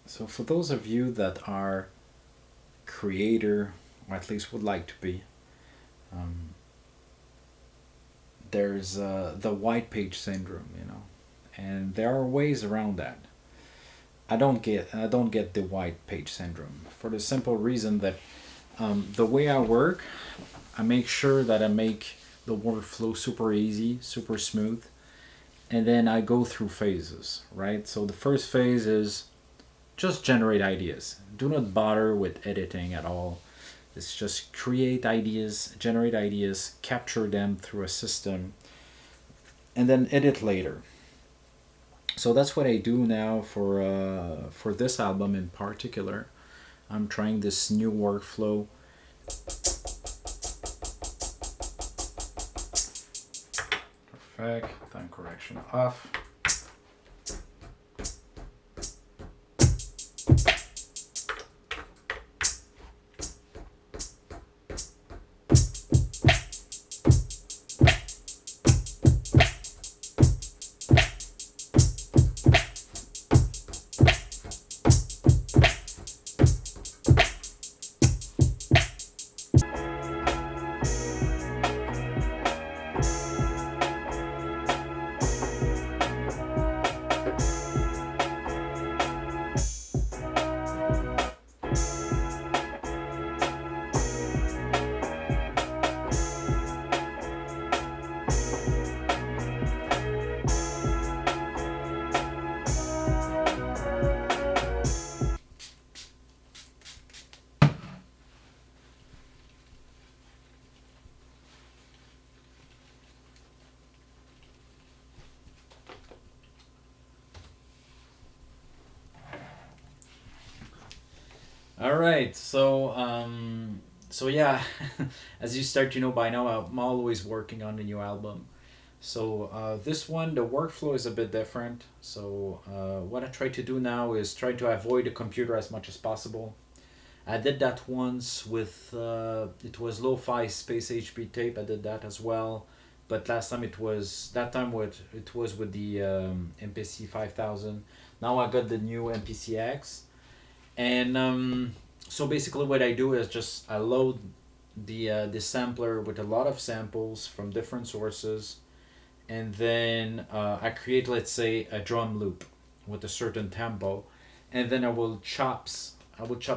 So for those of you that are creator, or at least would like to be, um, there's the white page syndrome, you know, and there are ways around that. I don't get the white page syndrome for the simple reason that the way I work, I make sure that I make the workflow super easy, super smooth, and then I go through phases, right? So the first phase is just generate ideas. Do not bother with editing at all. It's just create ideas, generate ideas, capture them through a system, and then edit later. So that's what I do now for this album in particular. I'm trying this new workflow. Perfect. Time correction off. All right, so yeah, as you start to know by now, I'm always working on a new album. So this one, the workflow is a bit different. So what I try to do now is try to avoid the computer as much as possible. I did that once with it was lo-fi space HP tape. I did that as well, but last time it was with the MPC 5000. Now I got the new MPC X, and so basically what I do is just I load the sampler with a lot of samples from different sources, and then I create, let's say, a drum loop with a certain tempo, and then I will chop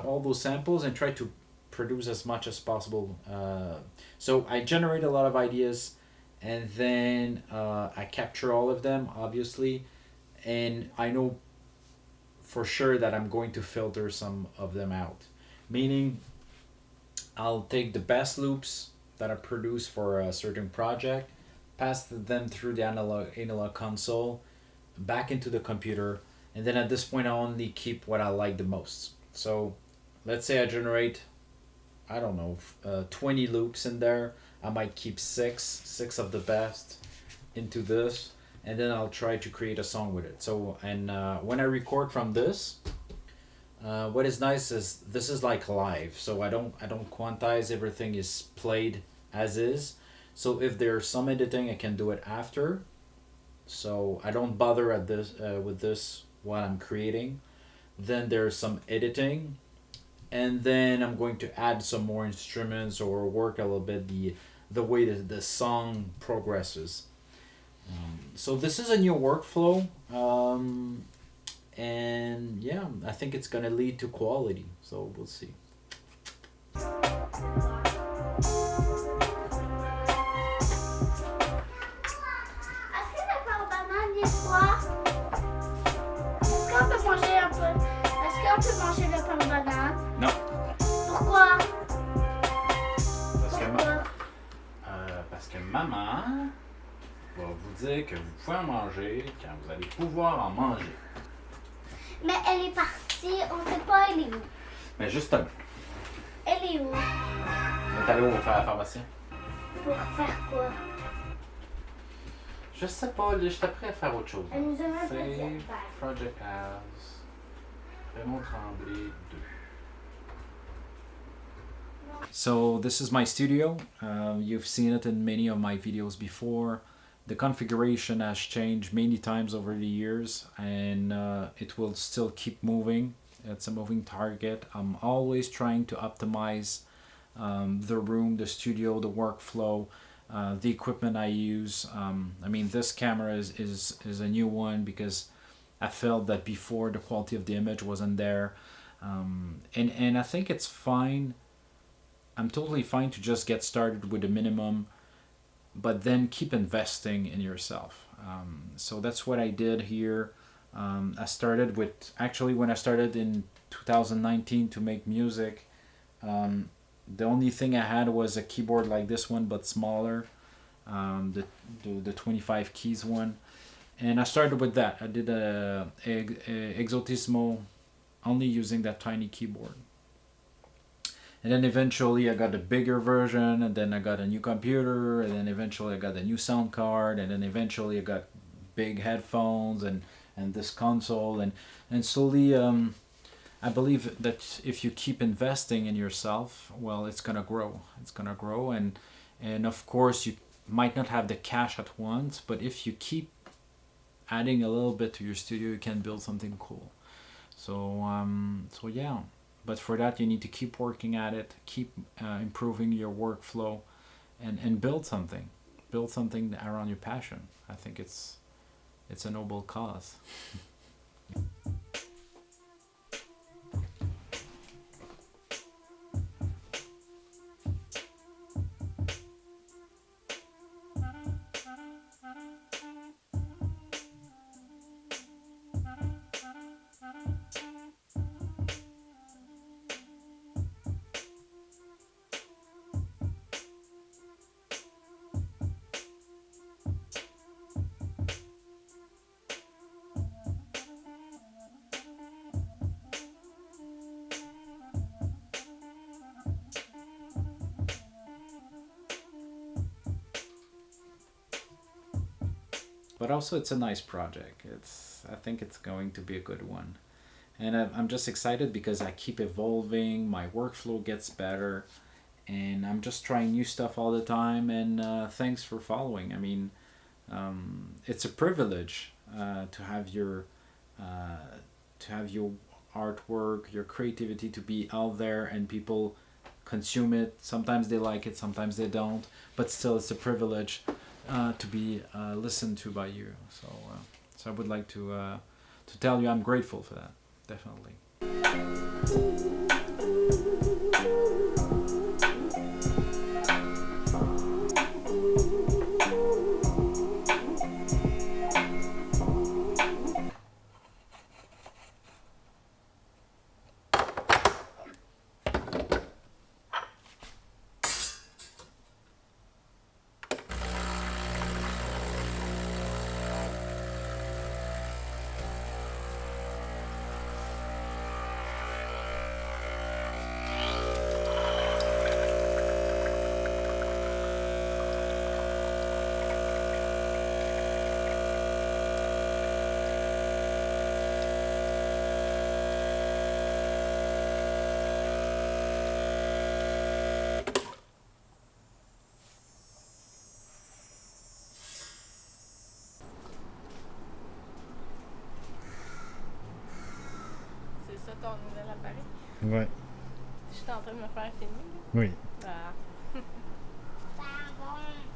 all those samples and try to produce as much as possible. So I generate a lot of ideas, and then I capture all of them, obviously, and I know for sure that I'm going to filter some of them out. Meaning, I'll take the best loops that I produce for a certain project, pass them through the analog console, back into the computer, and then at this point I only keep what I like the most. So, let's say I generate, I don't know, 20 loops in there. I might keep six of the best into this, and then I'll try to create a song with it. So, and when I record from this, what is nice is this is like live, so I don't quantize. Everything is played as is. So if there's some editing, I can do it after. So I don't bother at this with this while I'm creating. Then there's some editing, and then I'm going to add some more instruments or work a little bit the way that the song progresses. So this is a new workflow, and yeah, I think it's gonna lead to quality. So we'll see. Est-ce que le pain aux bananes est froid? Est-ce qu'on peut manger un peu? Est-ce qu'on peut manger le pain aux bananes? Non, Pourquoi? parce que, Pourquoi? parce que maman va vous dire que vous pouvez en manger quand vous allez pouvoir en manger. Mais elle est partie, on ne sait pas elle est où. Mais justement, Elle est où? on est allé au faire la pharmacie. Pour faire quoi? Je sais pas, là, je suis prêt à faire autre chose. Elle nous a même pas dit Save bye. Project as Raymond Tremblay 2. So this is my studio. You've seen it in many of my videos before. The configuration has changed many times over the years, and it will still keep moving. It's a moving target. I'm always trying to optimize the room, the studio, the workflow, the equipment I use. I mean, this camera is a new one because I felt that before the quality of the image wasn't there. And I think it's fine. I'm totally fine to just get started with the minimum, but then keep investing in yourself. So that's what I did here. I started with, actually, when I started in 2019 to make music, the only thing I had was a keyboard like this one, but smaller, the 25 keys one. And I started with that. I did a Exotismo only using that tiny keyboard. And then eventually I got a bigger version, and then I got a new computer, and then eventually I got a new sound card, and then eventually I got big headphones and this console, and slowly I believe that if you keep investing in yourself, well, it's gonna grow. It's gonna grow, and of course you might not have the cash at once, but if you keep adding a little bit to your studio, you can build something cool. So yeah, but for that you need to keep working at it, keep improving your workflow, and build something around your passion. I think it's a noble cause. But also it's a nice project. I think it's going to be a good one, and I'm just excited because I keep evolving. My workflow gets better, and I'm just trying new stuff all the time. And thanks for following. I mean, it's a privilege to have your artwork, your creativity to be out there, and people consume it. Sometimes they like it, sometimes they don't, but still, it's a privilege to be listened to by you. So I would like to tell you I'm grateful for that. Definitely. C'est ça ton nouvel appareil? Ouais, J'étais en train de me faire filmer. oui. Ah. Pardon.